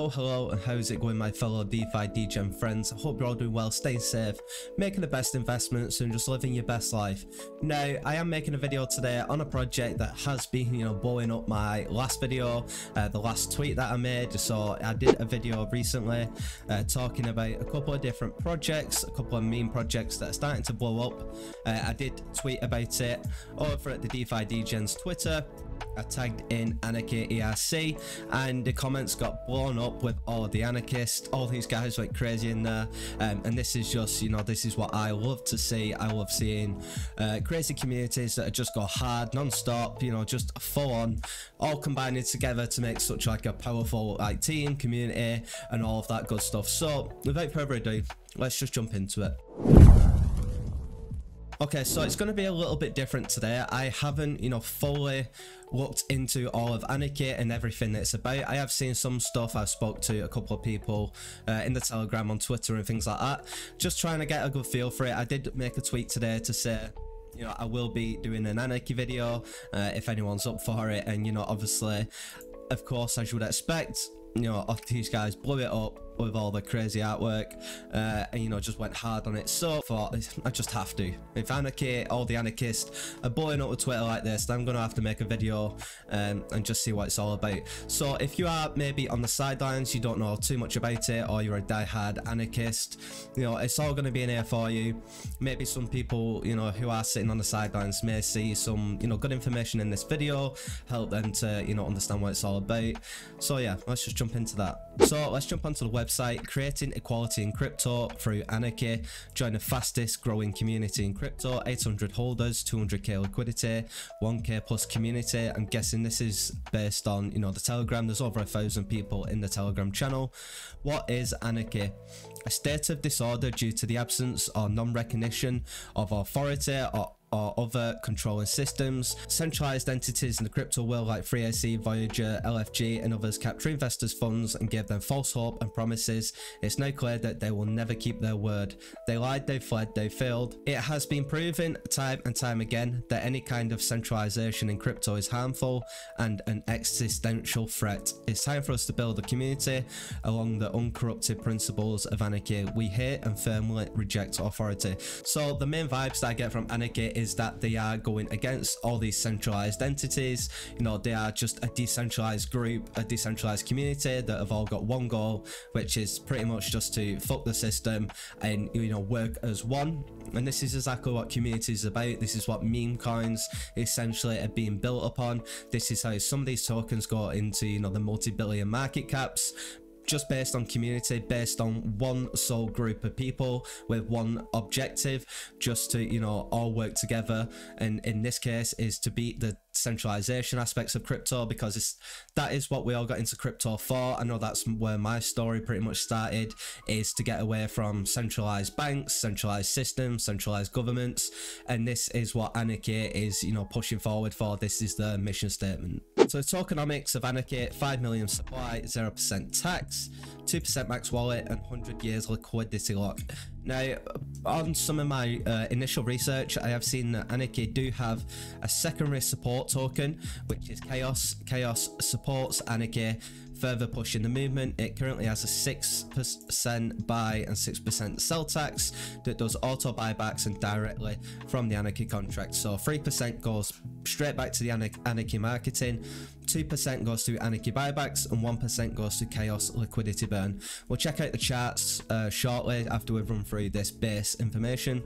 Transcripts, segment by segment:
Hello, and how's it going, my fellow DeFi DEGEN friends? I hope you're all doing well, staying safe, making the best investments, and just living your best life. Now, I am making a video today on a project that has been, blowing up my last video, the last tweet that I made. So I did a video recently talking about a couple of different projects, a couple of meme projects that are starting to blow up. I did tweet about it over at the DeFi DEGEN's Twitter. I tagged in Anarchy ERC, and the comments got blown up with all the anarchists. All these guys went crazy in there, and this is just, this is what I love to see. I love seeing crazy communities that just go hard, non-stop, just full on, all combining together to make such like a powerful team, community, and all of that good stuff. So without further ado, let's just jump into it. Okay, so it's going to be a little bit different today. I haven't, fully looked into all of Anarchy and everything that it's about. I have seen some stuff. I've spoke to a couple of people in the Telegram, on Twitter and things like that, just trying to get a good feel for it. I did make a tweet today to say, I will be doing an Anarchy video if anyone's up for it. And, obviously, of course, as you would expect, these guys blew it up with all the crazy artwork and just went hard on it. So I thought I just have to. If Anarchy, all the anarchists are blowing up with Twitter like this, then I'm gonna have to make a video and just see what it's all about. So if you are maybe on the sidelines, you don't know too much about it, or you're a die-hard anarchist, it's all gonna be in here for you. Maybe some people who are sitting on the sidelines may see some good information in this video, help them to understand what it's all about. So yeah, let's just jump into that. So let's jump onto the website, creating equality in crypto through Anarchy. Join the fastest growing community in crypto, 800 holders, 200k liquidity, 1k plus community. I'm guessing this is based on the Telegram. There's over 1,000 people in the Telegram channel. What is Anarchy? A state of disorder due to the absence or non-recognition of authority or other controlling systems. Centralized entities in the crypto world like 3AC, Voyager, LFG and others capture investors' funds and give them false hope and promises. It's now clear that they will never keep their word. They lied, they fled, they failed. It has been proven time and time again that any kind of centralization in crypto is harmful and an existential threat. It's time for us to build a community along the uncorrupted principles of Anarchy. We hate and firmly reject authority. So the main vibes that I get from Anarchy is that they are going against all these centralized entities. They are just a decentralized group, a decentralized community that have all got one goal, which is pretty much just to fuck the system and work as one. And this is exactly what community is about. This is what Memecoins essentially are being built upon. This is how some of these tokens go into the multi-billion market caps, just based on community, based on one sole group of people with one objective, just to all work together, and in this case is to beat the centralization aspects of crypto, because that is what we all got into crypto for. I know that's where my story pretty much started, is to get away from centralized banks, centralized systems, centralized governments, and this is what Anarchy is pushing forward for. This is the mission statement. So the tokenomics of Anarchy: 5 million supply, 0% tax, 2% max wallet, and 100 years liquidity lock. Now, on some of my initial research, I have seen that Anarchy do have a secondary support token, which is Chaos. Chaos supports Anarchy, further pushing the movement. It currently has a 6% buy and 6% sell tax that does auto buybacks and directly from the Anarchy contract. So 3% goes straight back to the Anarchy marketing, 2% goes to Anarchy buybacks, and 1% goes to Chaos liquidity burn. We'll check out the charts shortly after we've run through this base information.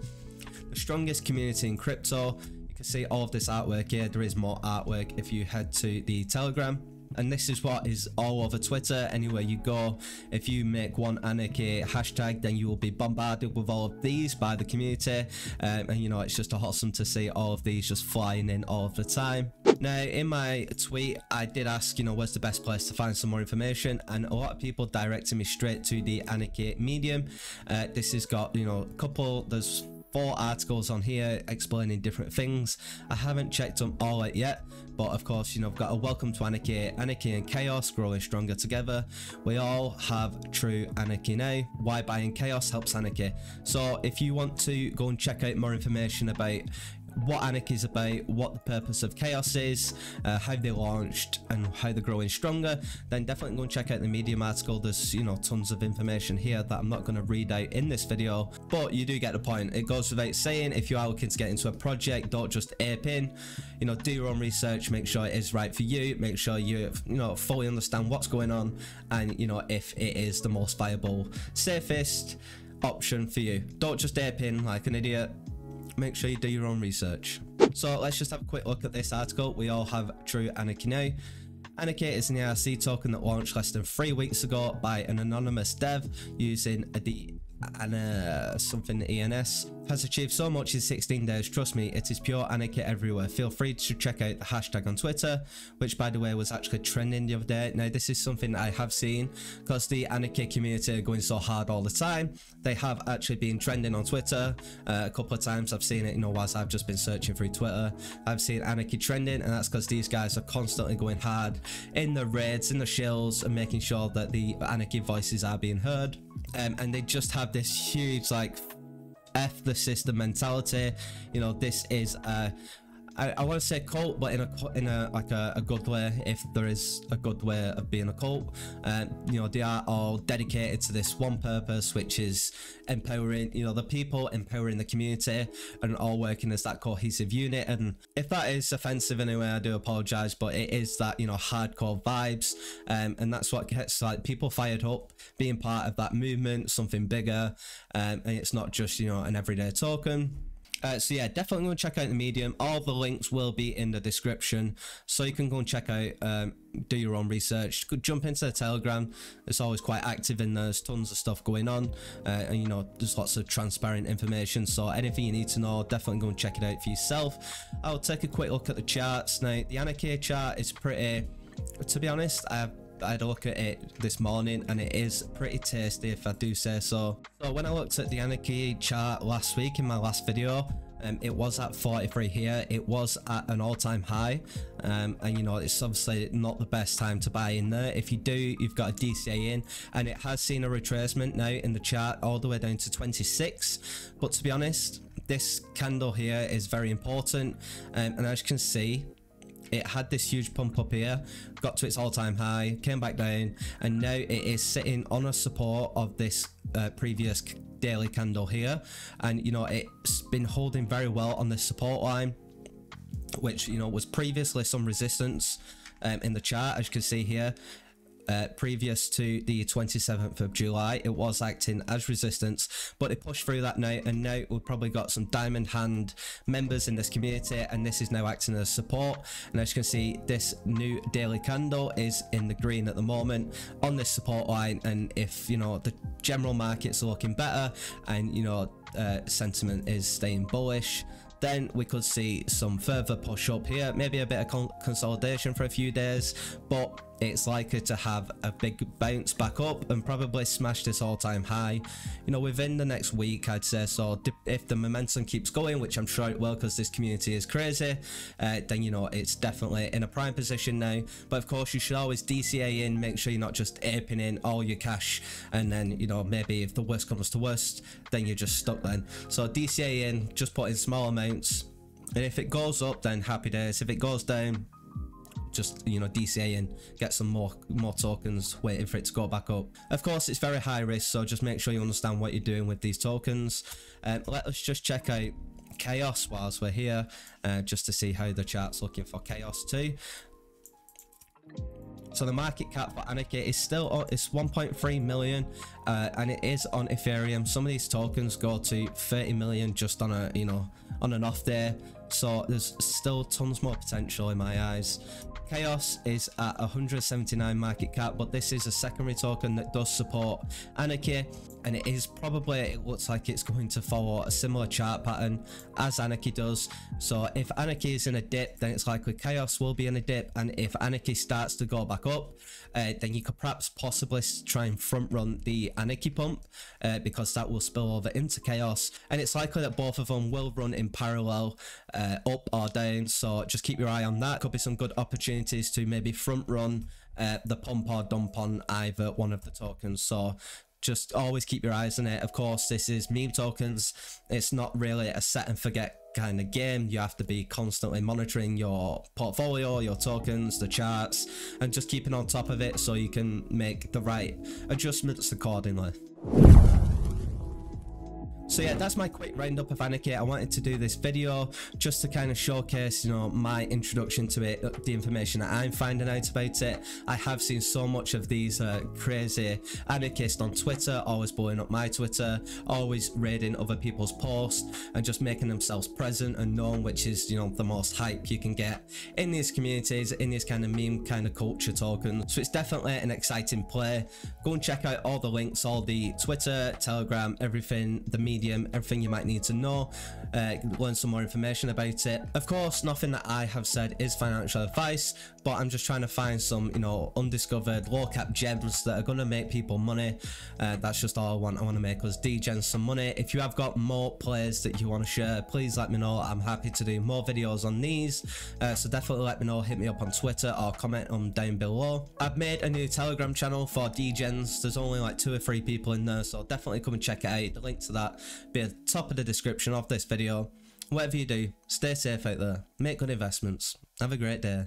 The strongest community in crypto. You can see all of this artwork here. There is more artwork if you head to the Telegram. And this is what is all over Twitter. Anywhere you go, if you make one Anarchy hashtag, then you will be bombarded with all of these by the community. And it's just awesome to see all of these just flying in all of the time. Now, in my tweet, I did ask, where's the best place to find some more information, and a lot of people directed me straight to the Anarchy Medium. This has got, there's 4 articles on here explaining different things. I haven't checked them all out yet, but of course, I've got a welcome to Anarchy. Anarchy and Chaos growing stronger together. We all have true Anarchy now. Why buying Chaos helps Anarchy. So if you want to go and check out more information about what Anarchy is about, what the purpose of Chaos is, how they launched, and how they're growing stronger, then definitely go and check out the Medium article. There's, you know, tons of information here that I'm not going to read out in this video, but you do get the point. It goes without saying, if you are looking to get into a project, don't just ape in, you know, do your own research, make sure it is right for you, make sure you know, fully understand what's going on, and, you know, if it is the most viable, safest option for you. Don't just ape in like an idiot. Make sure you do your own research. So let's just have a quick look at this article. We all have True Anarchy now. Anarchy is an ARC token that launched less than 3 weeks ago by an anonymous dev using the something ENS. Has achieved so much in 16 days. Trust me, it is pure anarchy everywhere. Feel free to check out the hashtag on Twitter, which by the way was actually trending the other day. Now this is something I have seen because the anarchy community are going so hard all the time. They have actually been trending on Twitter a couple of times. I've seen it, you know, whilst I've just been searching through Twitter. I've seen anarchy trending, and that's because these guys are constantly going hard in the raids, in the shills, and making sure that the anarchy voices are being heard. And they just have this huge like F the system mentality. You know, this is I want to say cult, but in a like a good way, if there is a good way of being a cult. You know, they are all dedicated to this one purpose, which is empowering, you know, the people, empowering the community, and all working as that cohesive unit. And if that is offensive anyway, I do apologize, but it is that, you know, hardcore vibes, and that's what gets like people fired up, being part of that movement, something bigger, and it's not just, you know, an everyday token. So yeah, definitely go and check out the Medium. All the links will be in the description, so you can go and check out, do your own research. Could jump into the Telegram. It's always quite active in there. There's tons of stuff going on, and you know, there's lots of transparent information. So anything you need to know, definitely go and check it out for yourself. I'll take a quick look at the charts now. The Anarchy chart is pretty, to be honest, I had a look at it this morning, and it is pretty tasty, if I do say so. So when I looked at the Anarchy chart last week in my last video, it was at 43 here. It was at an all-time high, and you know, it's obviously not the best time to buy in there. If you do, you've got a DCA in, and it has seen a retracement now in the chart all the way down to 26. But to be honest, this candle here is very important, and as you can see, it had this huge pump up here, got to its all-time high, came back down, and now it is sitting on a support of this previous daily candle here. And you know, it's been holding very well on this support line, which, you know, was previously some resistance in the chart, as you can see here. Previous to the 27th of July, it was acting as resistance, but it pushed through that now, and now we've probably got some diamond hand members in this community, and this is now acting as support. And as you can see, this new daily candle is in the green at the moment on this support line, and if, you know, the general markets are looking better, and you know, sentiment is staying bullish, then we could see some further push up here, maybe a bit of consolidation for a few days, but it's likely to have a big bounce back up and probably smash this all-time high, you know, within the next week, I'd say. So if the momentum keeps going, which I'm sure it will because this community is crazy, then, you know, it's definitely in a prime position now. But of course, you should always DCA in, make sure you're not just aping in all your cash, and then, you know, maybe if the worst comes to worst, then you're just stuck then. So DCA in, just put in small amounts, and if it goes up, then happy days. If it goes down, just, you know, DCA in, get some more tokens, waiting for it to go back up. Of course, it's very high risk, so just make sure you understand what you're doing with these tokens. Let us just check out Chaos whilst we're here, just to see how the chart's looking for Chaos too. So the market cap for Anarchy is still, it's 1.3 million, and it is on Ethereum. Some of these tokens go to 30 million just on a, you know, on an off day. So there's still tons more potential in my eyes. Chaos is at 179 market cap, but this is a secondary token that does support Anarchy, and it is probably, it looks like it's going to follow a similar chart pattern as Anarchy does. So if Anarchy is in a dip, then it's likely Chaos will be in a dip, and if Anarchy starts to go back up, then you could perhaps possibly try and front run the Anarchy pump, because that will spill over into Chaos, and it's likely that both of them will run in parallel, up or down. So just keep your eye on that. Could be some good opportunities to maybe front run the pump or dump on either one of the tokens. So just always keep your eyes on it. Of course, this is meme tokens. It's not really a set and forget kind of game. You have to be constantly monitoring your portfolio, your tokens, the charts, and just keeping on top of it so you can make the right adjustments accordingly. So yeah, that's my quick roundup of Anarchy. I wanted to do this video just to kind of showcase, you know, my introduction to it, the information that I'm finding out about it. I have seen so much of these crazy anarchists on Twitter, always blowing up my Twitter, always raiding other people's posts and just making themselves present and known, which is, you know, the most hype you can get in these communities, in this kind of meme kind of culture tokens. So it's definitely an exciting play. Go and check out all the links, all the Twitter, Telegram, everything, the media, everything you might need to know, learn some more information about it. Of course, nothing that I have said is financial advice, but I'm just trying to find some, you know, undiscovered low cap gems that are going to make people money. That's just all I want. I want to make us DEGEN some money. If you have got more plays that you want to share, please let me know. I'm happy to do more videos on these, so definitely let me know. Hit me up on Twitter or comment on down below. I've made a new Telegram channel for DEGENs. There's only like 2 or 3 people in there, so definitely come and check it out. The link to that be at the top of the description of this video. Whatever you do, stay safe out there, make good investments, have a great day.